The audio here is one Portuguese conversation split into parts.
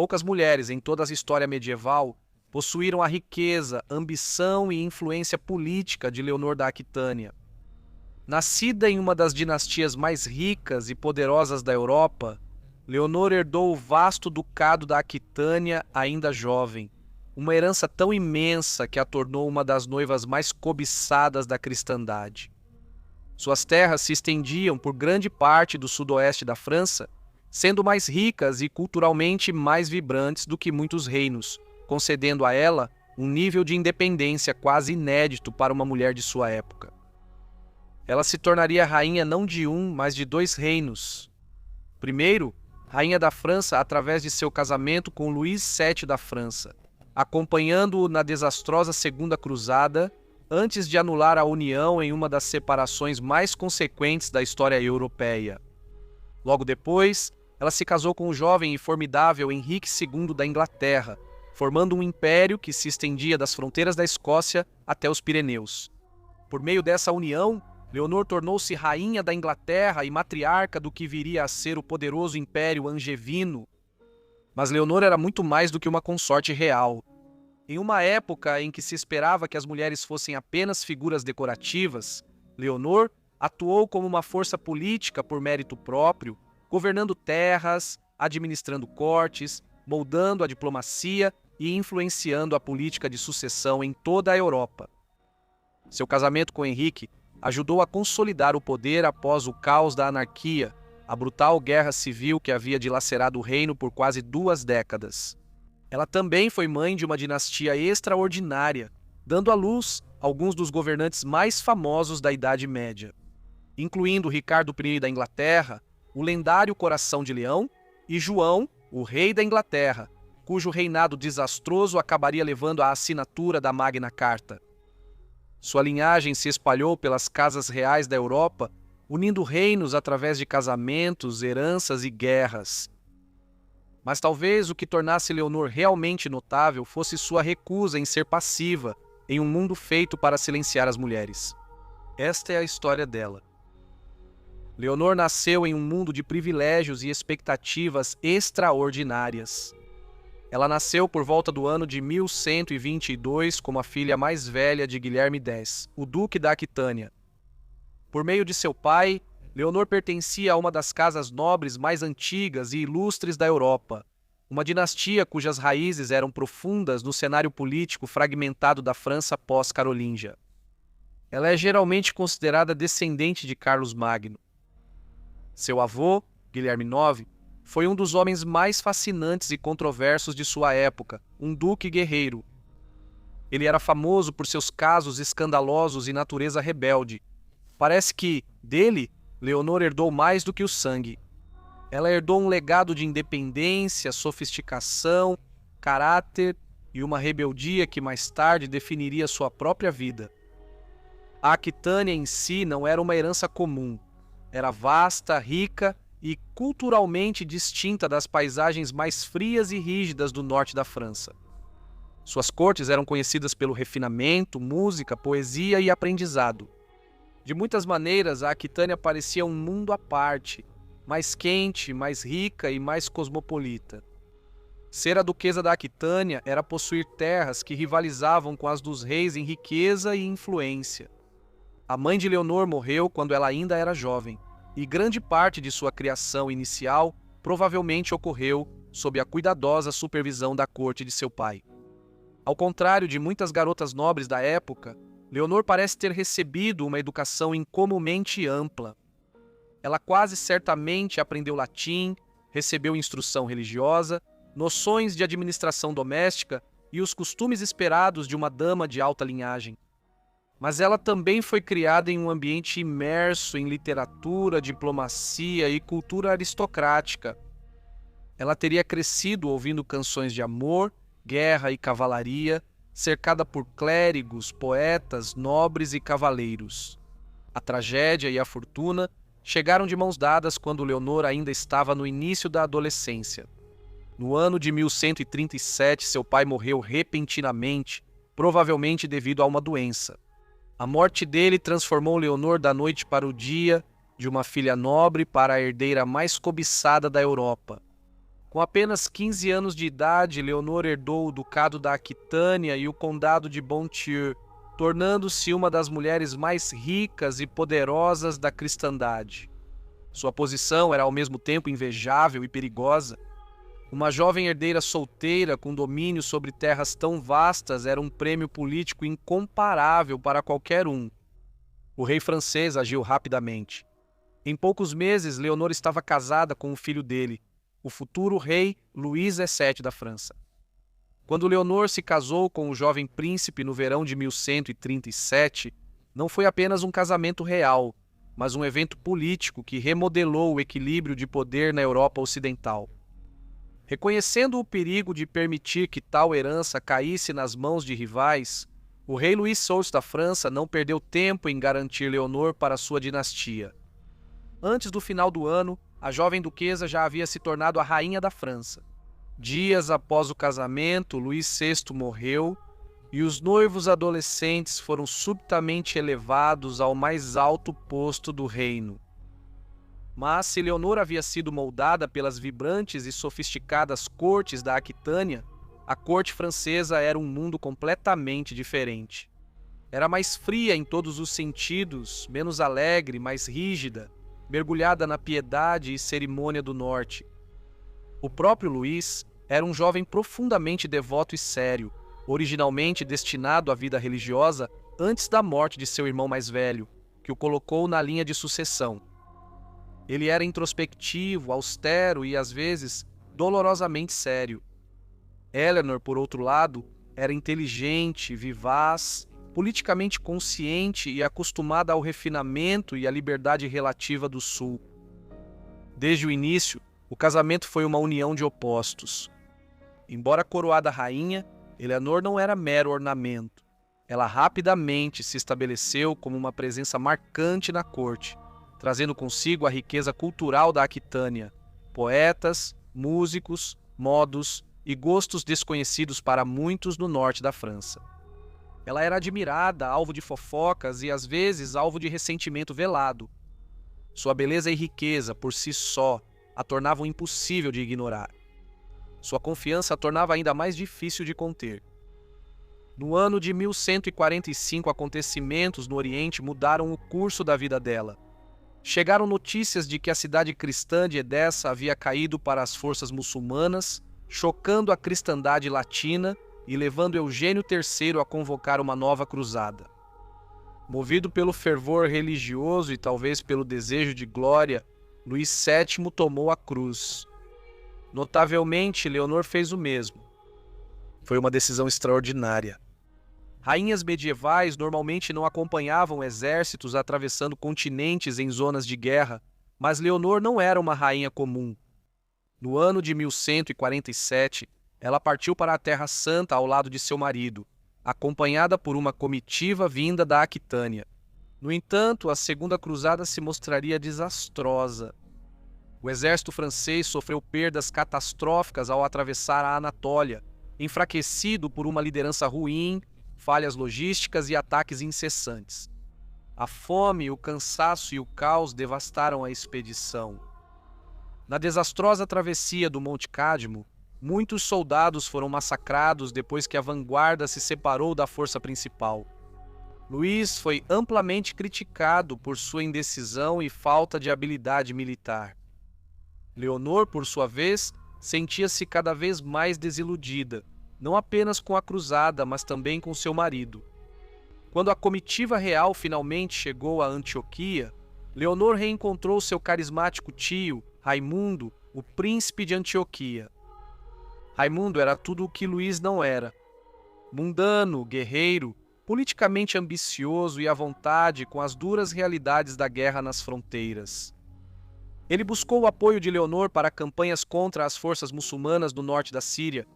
poucas mulheres em toda a história medieval possuíram a riqueza, ambição e influência política de Leonor da Aquitânia. Nascida em uma das dinastias mais ricas e poderosas da Europa, Leonor herdou o vasto ducado da Aquitânia ainda jovem, uma herança tão imensa que a tornou uma das noivas mais cobiçadas da cristandade. Suas terras se estendiam por grande parte do sudoeste da França, sendo mais ricas e culturalmente mais vibrantes do que muitos reinos, concedendo a ela um nível de independência quase inédito para uma mulher de sua época. Ela se tornaria rainha não de um, mas de dois reinos. Primeiro, rainha da França através de seu casamento com Luís VII da França, acompanhando-o na desastrosa Segunda Cruzada, antes de anular a união em uma das separações mais consequentes da história europeia. Logo depois, ela se casou com o jovem e formidável Henrique II da Inglaterra, formando um império que se estendia das fronteiras da Escócia até os Pirineus. Por meio dessa união, Leonor tornou-se rainha da Inglaterra e matriarca do que viria a ser o poderoso Império Angevino. Mas Leonor era muito mais do que uma consorte real. Em uma época em que se esperava que as mulheres fossem apenas figuras decorativas, Leonor atuou como uma força política por mérito próprio, governando terras, administrando cortes, moldando a diplomacia e influenciando a política de sucessão em toda a Europa. Seu casamento com Henrique ajudou a consolidar o poder após o caos da anarquia, a brutal guerra civil que havia dilacerado o reino por quase 2 décadas. Ela também foi mãe de uma dinastia extraordinária, dando à luz alguns dos governantes mais famosos da Idade Média, incluindo Ricardo I da Inglaterra, o lendário Coração de Leão, e João, o rei da Inglaterra, cujo reinado desastroso acabaria levando à assinatura da Magna Carta. Sua linhagem se espalhou pelas casas reais da Europa, unindo reinos através de casamentos, heranças e guerras. Mas talvez o que tornasse Leonor realmente notável fosse sua recusa em ser passiva em um mundo feito para silenciar as mulheres. Esta é a história dela. Leonor nasceu em um mundo de privilégios e expectativas extraordinárias. Ela nasceu por volta do ano de 1122 como a filha mais velha de Guilherme X, o Duque da Aquitânia. Por meio de seu pai, Leonor pertencia a uma das casas nobres mais antigas e ilustres da Europa, uma dinastia cujas raízes eram profundas no cenário político fragmentado da França pós-carolíngia. Ela é geralmente considerada descendente de Carlos Magno. Seu avô, Guilherme IX, foi um dos homens mais fascinantes e controversos de sua época, um duque guerreiro. Ele era famoso por seus casos escandalosos e natureza rebelde. Parece que, dele, Leonor herdou mais do que o sangue. Ela herdou um legado de independência, sofisticação, caráter e uma rebeldia que mais tarde definiria sua própria vida. A Aquitânia em si não era uma herança comum. Era vasta, rica e culturalmente distinta das paisagens mais frias e rígidas do norte da França. Suas cortes eram conhecidas pelo refinamento, música, poesia e aprendizado. De muitas maneiras, a Aquitânia parecia um mundo à parte, mais quente, mais rica e mais cosmopolita. Ser a duquesa da Aquitânia era possuir terras que rivalizavam com as dos reis em riqueza e influência. A mãe de Leonor morreu quando ela ainda era jovem, e grande parte de sua criação inicial provavelmente ocorreu sob a cuidadosa supervisão da corte de seu pai. Ao contrário de muitas garotas nobres da época, Leonor parece ter recebido uma educação incomumente ampla. Ela quase certamente aprendeu latim, recebeu instrução religiosa, noções de administração doméstica e os costumes esperados de uma dama de alta linhagem. Mas ela também foi criada em um ambiente imerso em literatura, diplomacia e cultura aristocrática. Ela teria crescido ouvindo canções de amor, guerra e cavalaria, cercada por clérigos, poetas, nobres e cavaleiros. A tragédia e a fortuna chegaram de mãos dadas quando Leonor ainda estava no início da adolescência. No ano de 1137, seu pai morreu repentinamente, provavelmente devido a uma doença. A morte dele transformou Leonor da noite para o dia, de uma filha nobre para a herdeira mais cobiçada da Europa. Com apenas 15 anos de idade, Leonor herdou o Ducado da Aquitânia e o Condado de Ponthieu, tornando-se uma das mulheres mais ricas e poderosas da cristandade. Sua posição era ao mesmo tempo invejável e perigosa. Uma jovem herdeira solteira com domínio sobre terras tão vastas era um prêmio político incomparável para qualquer um. O rei francês agiu rapidamente. Em poucos meses, Leonor estava casada com o filho dele, o futuro rei Luís XVII da França. Quando Leonor se casou com o jovem príncipe no verão de 1137, não foi apenas um casamento real, mas um evento político que remodelou o equilíbrio de poder na Europa Ocidental. Reconhecendo o perigo de permitir que tal herança caísse nas mãos de rivais, o rei Luís XVI da França não perdeu tempo em garantir Leonor para sua dinastia. Antes do final do ano, a jovem duquesa já havia se tornado a rainha da França. Dias após o casamento, Luís VI morreu e os noivos adolescentes foram subitamente elevados ao mais alto posto do reino. Mas se Leonor havia sido moldada pelas vibrantes e sofisticadas cortes da Aquitânia, a corte francesa era um mundo completamente diferente. Era mais fria em todos os sentidos, menos alegre, mais rígida, mergulhada na piedade e cerimônia do norte. O próprio Luís era um jovem profundamente devoto e sério, originalmente destinado à vida religiosa antes da morte de seu irmão mais velho, que o colocou na linha de sucessão. Ele era introspectivo, austero e, às vezes, dolorosamente sério. Eleanor, por outro lado, era inteligente, vivaz, politicamente consciente e acostumada ao refinamento e à liberdade relativa do Sul. Desde o início, o casamento foi uma união de opostos. Embora coroada rainha, Eleanor não era mero ornamento. Ela rapidamente se estabeleceu como uma presença marcante na corte, trazendo consigo a riqueza cultural da Aquitânia, poetas, músicos, modos e gostos desconhecidos para muitos no norte da França. Ela era admirada, alvo de fofocas e, às vezes, alvo de ressentimento velado. Sua beleza e riqueza, por si só, a tornavam impossível de ignorar. Sua confiança a tornava ainda mais difícil de conter. No ano de 1145, acontecimentos no Oriente mudaram o curso da vida dela. Chegaram notícias de que a cidade cristã de Edessa havia caído para as forças muçulmanas, chocando a cristandade latina e levando Eugênio III a convocar uma nova cruzada. Movido pelo fervor religioso e talvez pelo desejo de glória, Luís VII tomou a cruz. Notavelmente, Leonor fez o mesmo. Foi uma decisão extraordinária. Rainhas medievais normalmente não acompanhavam exércitos atravessando continentes em zonas de guerra, mas Leonor não era uma rainha comum. No ano de 1147, ela partiu para a Terra Santa ao lado de seu marido, acompanhada por uma comitiva vinda da Aquitânia. No entanto, a Segunda Cruzada se mostraria desastrosa. O exército francês sofreu perdas catastróficas ao atravessar a Anatólia, enfraquecido por uma liderança ruim, falhas logísticas e ataques incessantes. A fome, o cansaço e o caos devastaram a expedição. Na desastrosa travessia do Monte Cádmo, muitos soldados foram massacrados depois que a vanguarda se separou da força principal. Luís foi amplamente criticado por sua indecisão e falta de habilidade militar. Leonor, por sua vez, sentia-se cada vez mais desiludida, não apenas com a cruzada, mas também com seu marido. Quando a comitiva real finalmente chegou a Antioquia, Leonor reencontrou seu carismático tio, Raimundo, o príncipe de Antioquia. Raimundo era tudo o que Luís não era. Mundano, guerreiro, politicamente ambicioso e à vontade com as duras realidades da guerra nas fronteiras. Ele buscou o apoio de Leonor para campanhas contra as forças muçulmanas do norte da Síria,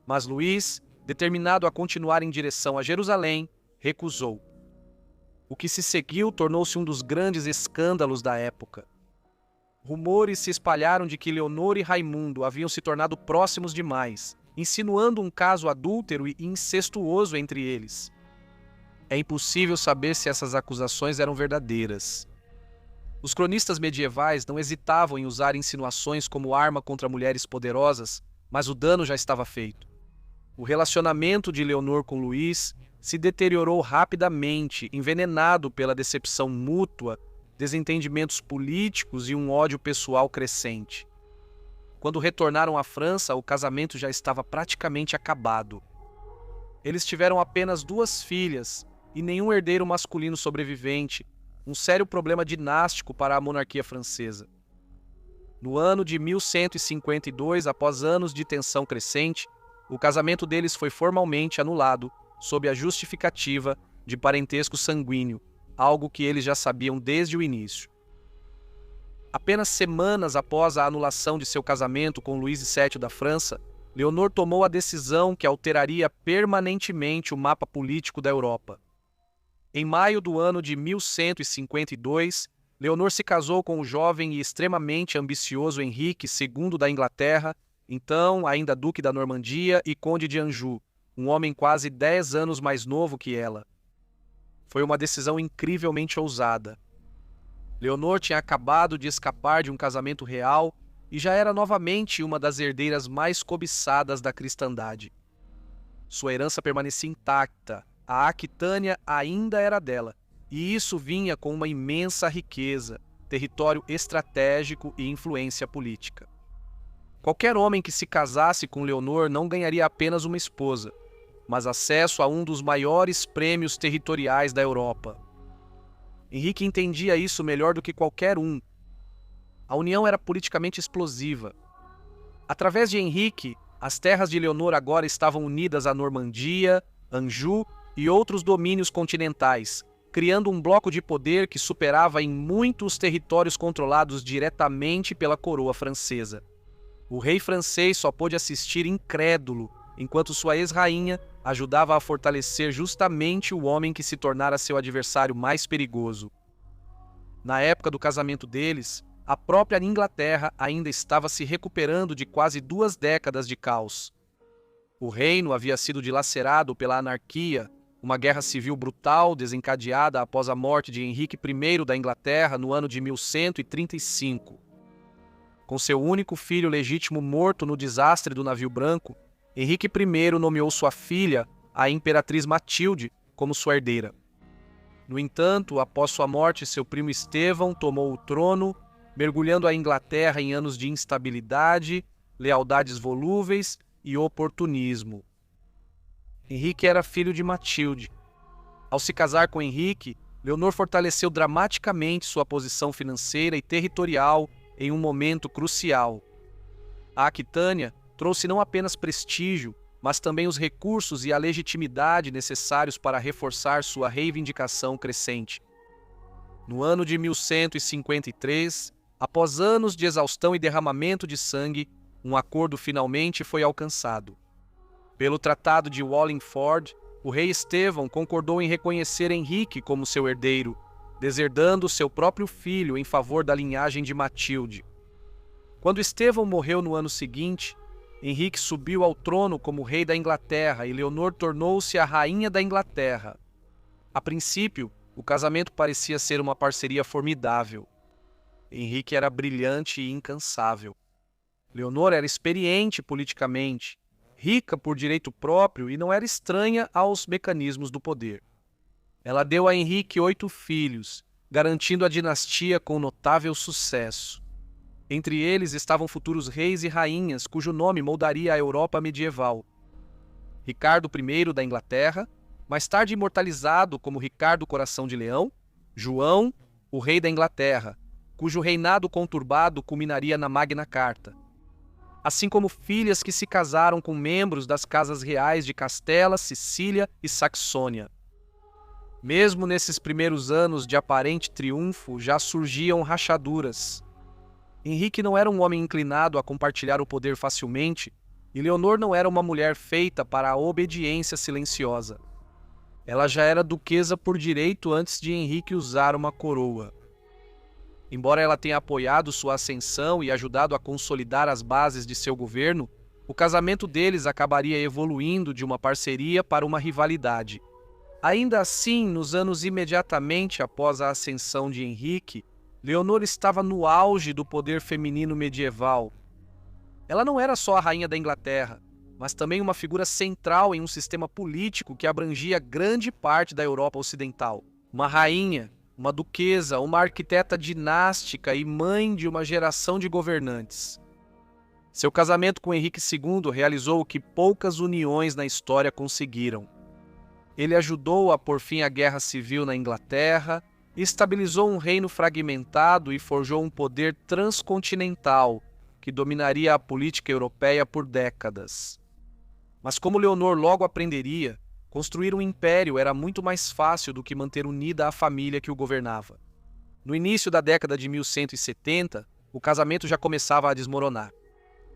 mas Luís, determinado a continuar em direção a Jerusalém, recusou. O que se seguiu tornou-se um dos grandes escândalos da época. Rumores se espalharam de que Leonor e Raimundo haviam se tornado próximos demais, insinuando um caso adúltero e incestuoso entre eles. É impossível saber se essas acusações eram verdadeiras. Os cronistas medievais não hesitavam em usar insinuações como arma contra mulheres poderosas, mas o dano já estava feito. O relacionamento de Leonor com Luís se deteriorou rapidamente, envenenado pela decepção mútua, desentendimentos políticos e um ódio pessoal crescente. Quando retornaram à França, o casamento já estava praticamente acabado. Eles tiveram apenas 2 filhas e nenhum herdeiro masculino sobrevivente, um sério problema dinástico para a monarquia francesa. No ano de 1152, após anos de tensão crescente, o casamento deles foi formalmente anulado, sob a justificativa de parentesco sanguíneo, algo que eles já sabiam desde o início. Apenas semanas após a anulação de seu casamento com Luís VII da França, Leonor tomou a decisão que alteraria permanentemente o mapa político da Europa. Em maio do ano de 1152, Leonor se casou com o jovem e extremamente ambicioso Henrique II da Inglaterra, então ainda Duque da Normandia e Conde de Anjou, um homem quase 10 anos mais novo que ela. Foi uma decisão incrivelmente ousada. Leonor tinha acabado de escapar de um casamento real e já era novamente uma das herdeiras mais cobiçadas da cristandade. Sua herança permanecia intacta, a Aquitânia ainda era dela, e isso vinha com uma imensa riqueza, território estratégico e influência política. Qualquer homem que se casasse com Leonor não ganharia apenas uma esposa, mas acesso a um dos maiores prêmios territoriais da Europa. Henrique entendia isso melhor do que qualquer um. A união era politicamente explosiva. Através de Henrique, as terras de Leonor agora estavam unidas à Normandia, Anjou e outros domínios continentais, criando um bloco de poder que superava em muito os territórios controlados diretamente pela coroa francesa. O rei francês só pôde assistir incrédulo, enquanto sua ex-rainha ajudava a fortalecer justamente o homem que se tornara seu adversário mais perigoso. Na época do casamento deles, a própria Inglaterra ainda estava se recuperando de quase 2 décadas de caos. O reino havia sido dilacerado pela anarquia, uma guerra civil brutal desencadeada após a morte de Henrique I da Inglaterra no ano de 1135. Com seu único filho legítimo morto no desastre do navio branco, Henrique I nomeou sua filha, a imperatriz Matilde, como sua herdeira. No entanto, após sua morte, seu primo Estevão tomou o trono, mergulhando a Inglaterra em anos de instabilidade, lealdades volúveis e oportunismo. Henrique era filho de Matilde. Ao se casar com Henrique, Leonor fortaleceu dramaticamente sua posição financeira e territorial em um momento crucial. A Aquitânia trouxe não apenas prestígio, mas também os recursos e a legitimidade necessários para reforçar sua reivindicação crescente. No ano de 1153, após anos de exaustão e derramamento de sangue, um acordo finalmente foi alcançado. Pelo Tratado de Wallingford, o rei Estevão concordou em reconhecer Henrique como seu herdeiro, deserdando seu próprio filho em favor da linhagem de Matilde. Quando Estevão morreu no ano seguinte, Henrique subiu ao trono como rei da Inglaterra e Leonor tornou-se a rainha da Inglaterra. A princípio, o casamento parecia ser uma parceria formidável. Henrique era brilhante e incansável. Leonor era experiente politicamente, rica por direito próprio e não era estranha aos mecanismos do poder. Ela deu a Henrique 8 filhos, garantindo a dinastia com notável sucesso. Entre eles estavam futuros reis e rainhas cujo nome moldaria a Europa medieval. Ricardo I da Inglaterra, mais tarde imortalizado como Ricardo Coração de Leão, João, o rei da Inglaterra, cujo reinado conturbado culminaria na Magna Carta, assim como filhas que se casaram com membros das casas reais de Castela, Sicília e Saxônia. Mesmo nesses primeiros anos de aparente triunfo, já surgiam rachaduras. Henrique não era um homem inclinado a compartilhar o poder facilmente, e Leonor não era uma mulher feita para a obediência silenciosa. Ela já era duquesa por direito antes de Henrique usar uma coroa. Embora ela tenha apoiado sua ascensão e ajudado a consolidar as bases de seu governo, o casamento deles acabaria evoluindo de uma parceria para uma rivalidade. Ainda assim, nos anos imediatamente após a ascensão de Henrique, Leonor estava no auge do poder feminino medieval. Ela não era só a rainha da Inglaterra, mas também uma figura central em um sistema político que abrangia grande parte da Europa Ocidental. Uma rainha, uma duquesa, uma arquiteta dinástica e mãe de uma geração de governantes. Seu casamento com Henrique II realizou o que poucas uniões na história conseguiram. Ele ajudou a pôr fim à guerra civil na Inglaterra, estabilizou um reino fragmentado e forjou um poder transcontinental que dominaria a política europeia por décadas. Mas como Leonor logo aprenderia, construir um império era muito mais fácil do que manter unida a família que o governava. No início da década de 1170, o casamento já começava a desmoronar.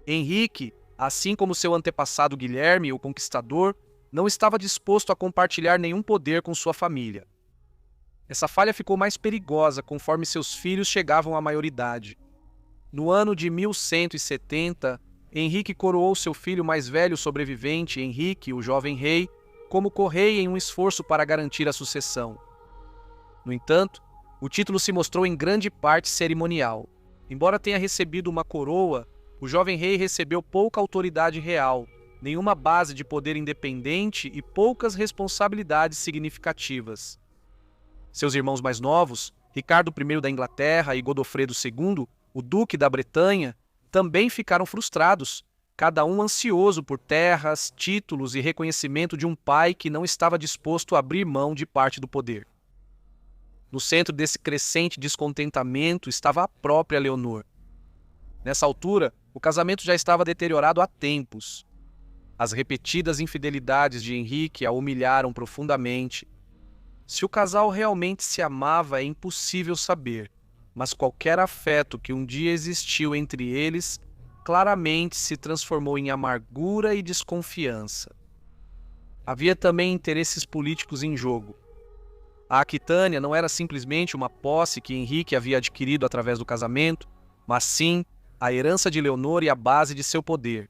Henrique, assim como seu antepassado Guilherme, o Conquistador, não estava disposto a compartilhar nenhum poder com sua família. Essa falha ficou mais perigosa conforme seus filhos chegavam à maioridade. No ano de 1170, Henrique coroou seu filho mais velho sobrevivente, Henrique, o jovem rei, como correia em um esforço para garantir a sucessão. No entanto, o título se mostrou em grande parte cerimonial. Embora tenha recebido uma coroa, o jovem rei recebeu pouca autoridade real, nenhuma base de poder independente e poucas responsabilidades significativas. Seus irmãos mais novos, Ricardo I da Inglaterra e Godofredo II, o Duque da Bretanha, também ficaram frustrados, cada um ansioso por terras, títulos e reconhecimento de um pai que não estava disposto a abrir mão de parte do poder. No centro desse crescente descontentamento estava a própria Leonor. Nessa altura, o casamento já estava deteriorado há tempos. As repetidas infidelidades de Henrique a humilharam profundamente. Se o casal realmente se amava é impossível saber, mas qualquer afeto que um dia existiu entre eles claramente se transformou em amargura e desconfiança. Havia também interesses políticos em jogo. A Aquitânia não era simplesmente uma posse que Henrique havia adquirido através do casamento, mas sim a herança de Leonor e a base de seu poder.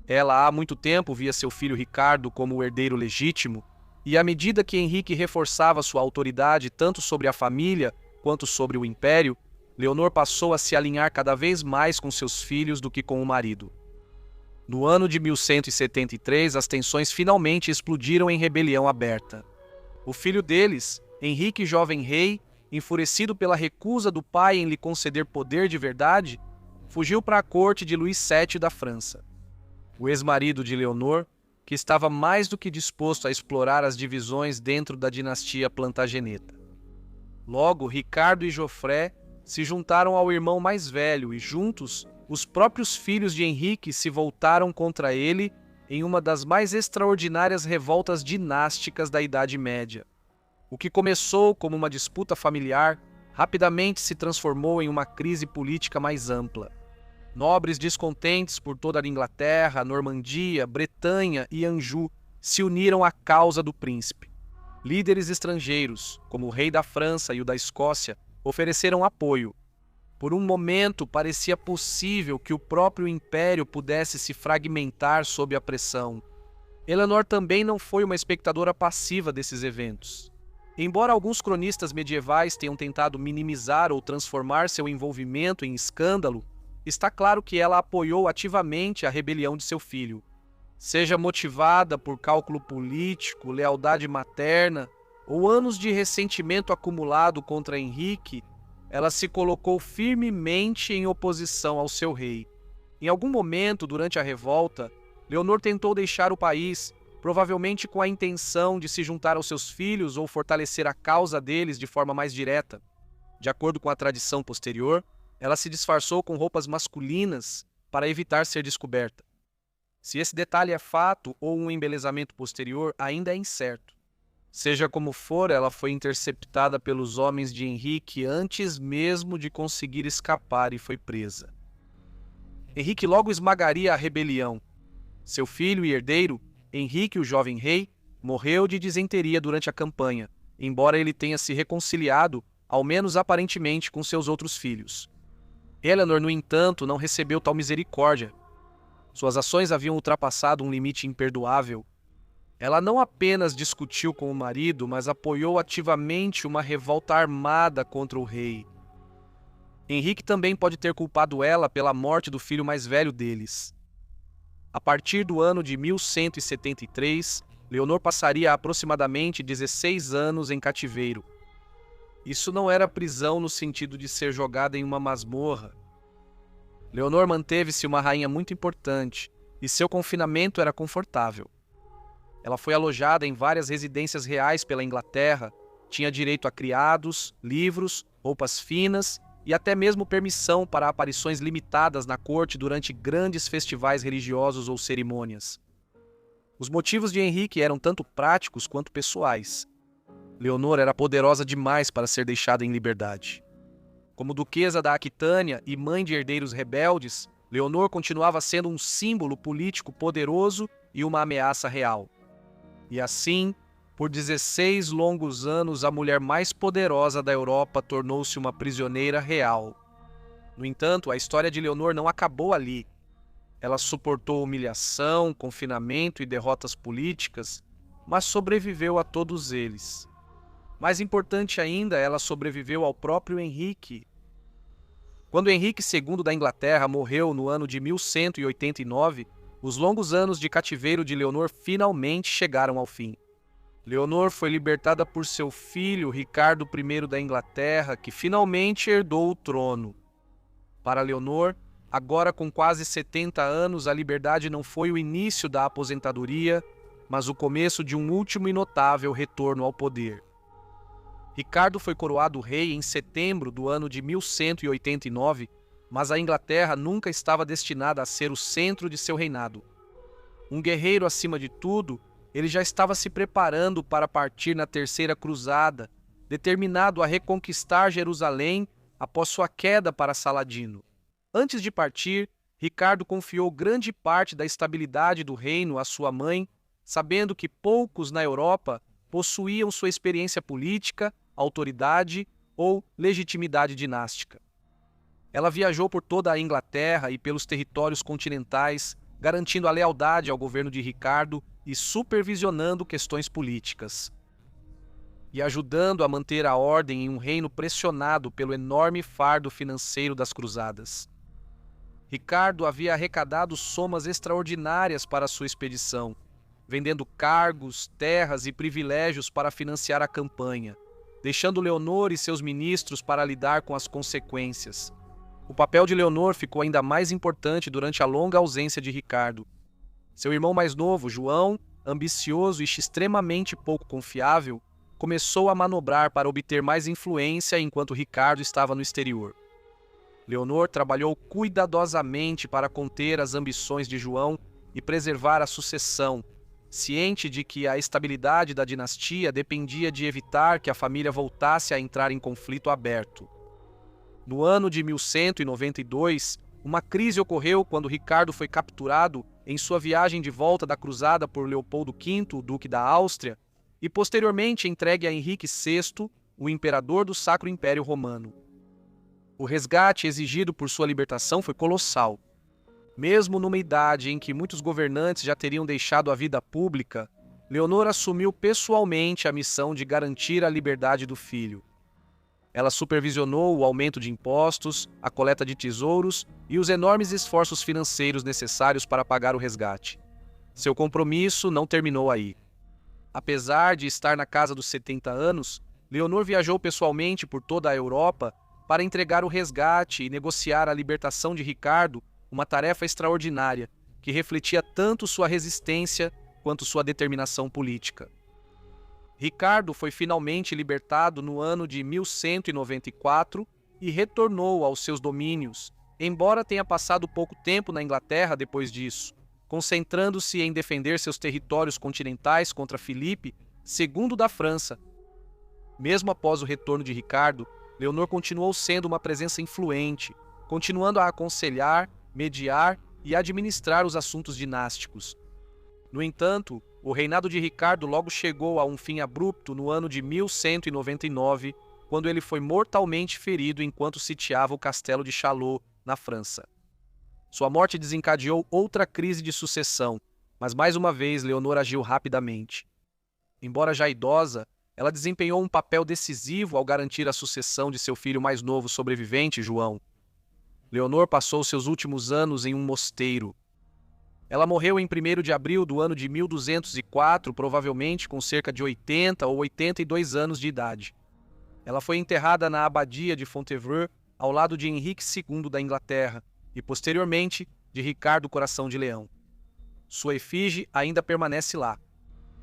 Ela há muito tempo via seu filho Ricardo como o herdeiro legítimo, e à medida que Henrique reforçava sua autoridade tanto sobre a família quanto sobre o império, Leonor passou a se alinhar cada vez mais com seus filhos do que com o marido. No ano de 1173, as tensões finalmente explodiram em rebelião aberta. O filho deles, Henrique jovem rei, enfurecido pela recusa do pai em lhe conceder poder de verdade, fugiu para a corte de Luís VII da França. O ex-marido de Leonor, que estava mais do que disposto a explorar as divisões dentro da dinastia Plantageneta. Logo, Ricardo e Geoffrey se juntaram ao irmão mais velho e, juntos, os próprios filhos de Henrique se voltaram contra ele em uma das mais extraordinárias revoltas dinásticas da Idade Média. O que começou como uma disputa familiar, rapidamente se transformou em uma crise política mais ampla. Nobres descontentes por toda a Inglaterra, Normandia, Bretanha e Anjou se uniram à causa do príncipe. Líderes estrangeiros, como o rei da França e o da Escócia, ofereceram apoio. Por um momento, parecia possível que o próprio império pudesse se fragmentar sob a pressão. Eleanor também não foi uma espectadora passiva desses eventos. Embora alguns cronistas medievais tenham tentado minimizar ou transformar seu envolvimento em escândalo, está claro que ela apoiou ativamente a rebelião de seu filho. Seja motivada por cálculo político, lealdade materna ou anos de ressentimento acumulado contra Henrique, ela se colocou firmemente em oposição ao seu rei. Em algum momento, durante a revolta, Leonor tentou deixar o país, provavelmente com a intenção de se juntar aos seus filhos ou fortalecer a causa deles de forma mais direta. De acordo com a tradição posterior, ela se disfarçou com roupas masculinas para evitar ser descoberta. Se esse detalhe é fato ou um embelezamento posterior, ainda é incerto. Seja como for, ela foi interceptada pelos homens de Henrique antes mesmo de conseguir escapar e foi presa. Henrique logo esmagaria a rebelião. Seu filho e herdeiro, Henrique, o jovem rei, morreu de disenteria durante a campanha, embora ele tenha se reconciliado, ao menos aparentemente, com seus outros filhos. Eleanor, no entanto, não recebeu tal misericórdia. Suas ações haviam ultrapassado um limite imperdoável. Ela não apenas discutiu com o marido, mas apoiou ativamente uma revolta armada contra o rei. Henrique também pode ter culpado ela pela morte do filho mais velho deles. A partir do ano de 1173, Leonor passaria aproximadamente 16 anos em cativeiro. Isso não era prisão no sentido de ser jogada em uma masmorra. Leonor manteve-se uma rainha muito importante e seu confinamento era confortável. Ela foi alojada em várias residências reais pela Inglaterra, tinha direito a criados, livros, roupas finas e até mesmo permissão para aparições limitadas na corte durante grandes festivais religiosos ou cerimônias. Os motivos de Henrique eram tanto práticos quanto pessoais. Leonor era poderosa demais para ser deixada em liberdade. Como duquesa da Aquitânia e mãe de herdeiros rebeldes, Leonor continuava sendo um símbolo político poderoso e uma ameaça real. E assim, por 16 longos anos, a mulher mais poderosa da Europa tornou-se uma prisioneira real. No entanto, a história de Leonor não acabou ali. Ela suportou humilhação, confinamento e derrotas políticas, mas sobreviveu a todos eles. Mais importante ainda, ela sobreviveu ao próprio Henrique. Quando Henrique II da Inglaterra morreu no ano de 1189, os longos anos de cativeiro de Leonor finalmente chegaram ao fim. Leonor foi libertada por seu filho, Ricardo I da Inglaterra, que finalmente herdou o trono. Para Leonor, agora com quase 70 anos, a liberdade não foi o início da aposentadoria, mas o começo de um último e notável retorno ao poder. Ricardo foi coroado rei em setembro do ano de 1189, mas a Inglaterra nunca estava destinada a ser o centro de seu reinado. Um guerreiro acima de tudo, ele já estava se preparando para partir na Terceira Cruzada, determinado a reconquistar Jerusalém após sua queda para Saladino. Antes de partir, Ricardo confiou grande parte da estabilidade do reino à sua mãe, sabendo que poucos na Europa possuíam sua experiência política, autoridade ou legitimidade dinástica. Ela viajou por toda a Inglaterra e pelos territórios continentais, garantindo a lealdade ao governo de Ricardo e supervisionando questões políticas. E ajudando a manter a ordem em um reino pressionado pelo enorme fardo financeiro das cruzadas. Ricardo havia arrecadado somas extraordinárias para sua expedição, vendendo cargos, terras e privilégios para financiar a campanha, deixando Leonor e seus ministros para lidar com as consequências. O papel de Leonor ficou ainda mais importante durante a longa ausência de Ricardo. Seu irmão mais novo, João, ambicioso e extremamente pouco confiável, começou a manobrar para obter mais influência enquanto Ricardo estava no exterior. Leonor trabalhou cuidadosamente para conter as ambições de João e preservar a sucessão, ciente de que a estabilidade da dinastia dependia de evitar que a família voltasse a entrar em conflito aberto. No ano de 1192, uma crise ocorreu quando Ricardo foi capturado em sua viagem de volta da cruzada por Leopoldo V, o duque da Áustria, e posteriormente entregue a Henrique VI, o imperador do Sacro Império Romano. O resgate exigido por sua libertação foi colossal. Mesmo numa idade em que muitos governantes já teriam deixado a vida pública, Leonor assumiu pessoalmente a missão de garantir a liberdade do filho. Ela supervisionou o aumento de impostos, a coleta de tesouros e os enormes esforços financeiros necessários para pagar o resgate. Seu compromisso não terminou aí. Apesar de estar na casa dos 70 anos, Leonor viajou pessoalmente por toda a Europa para entregar o resgate e negociar a libertação de Ricardo, uma tarefa extraordinária, que refletia tanto sua resistência quanto sua determinação política. Ricardo foi finalmente libertado no ano de 1194 e retornou aos seus domínios, embora tenha passado pouco tempo na Inglaterra depois disso, concentrando-se em defender seus territórios continentais contra Filipe II da França. Mesmo após o retorno de Ricardo, Leonor continuou sendo uma presença influente, continuando a aconselhar, mediar e administrar os assuntos dinásticos. No entanto, o reinado de Ricardo logo chegou a um fim abrupto no ano de 1199, quando ele foi mortalmente ferido enquanto sitiava o castelo de Châlons, na França. Sua morte desencadeou outra crise de sucessão, mas mais uma vez Leonor agiu rapidamente. Embora já idosa, Ela desempenhou um papel decisivo ao garantir a sucessão de seu filho mais novo sobrevivente, João. Leonor passou seus últimos anos em um mosteiro. Ela morreu em 1º de abril do ano de 1204, provavelmente com cerca de 80 ou 82 anos de idade. Ela foi enterrada na abadia de Fontevraud, ao lado de Henrique II da Inglaterra e, posteriormente, de Ricardo Coração de Leão. Sua efígie ainda permanece lá.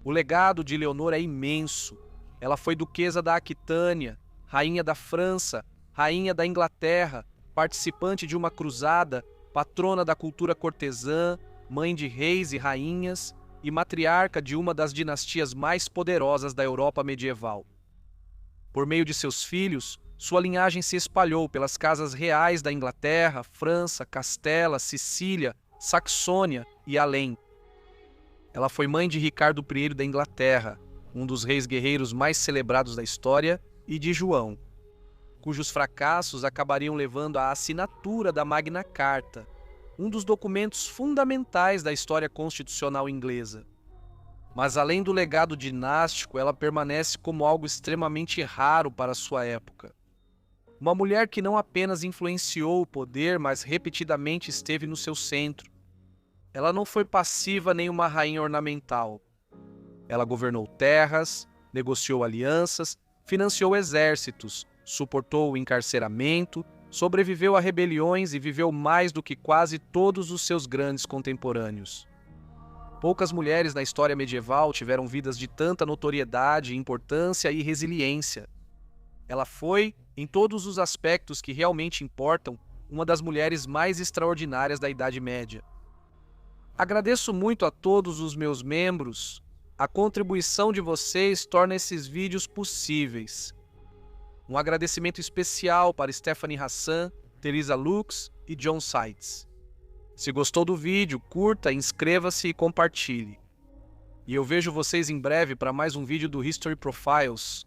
O legado de Leonor é imenso. Ela foi duquesa da Aquitânia, rainha da França, rainha da Inglaterra, participante de uma cruzada, patrona da cultura cortesã, mãe de reis e rainhas e matriarca de uma das dinastias mais poderosas da Europa medieval. Por meio de seus filhos, sua linhagem se espalhou pelas casas reais da Inglaterra, França, Castela, Sicília, Saxônia e além. Ela foi mãe de Ricardo I da Inglaterra, um dos reis guerreiros mais celebrados da história, e de João, cujos fracassos acabariam levando à assinatura da Magna Carta, um dos documentos fundamentais da história constitucional inglesa. Mas além do legado dinástico, ela permanece como algo extremamente raro para sua época. Uma mulher que não apenas influenciou o poder, mas repetidamente esteve no seu centro. Ela não foi passiva nem uma rainha ornamental. Ela governou terras, negociou alianças, financiou exércitos, suportou o encarceramento, sobreviveu a rebeliões e viveu mais do que quase todos os seus grandes contemporâneos. Poucas mulheres na história medieval tiveram vidas de tanta notoriedade, importância e resiliência. Ela foi, em todos os aspectos que realmente importam, uma das mulheres mais extraordinárias da Idade Média. Agradeço muito a todos os meus membros. A contribuição de vocês torna esses vídeos possíveis. Um agradecimento especial para Stephanie Hassan, Teresa Lux e John Seitz. Se gostou do vídeo, curta, inscreva-se e compartilhe. E eu vejo vocês em breve para mais um vídeo do History Profiles.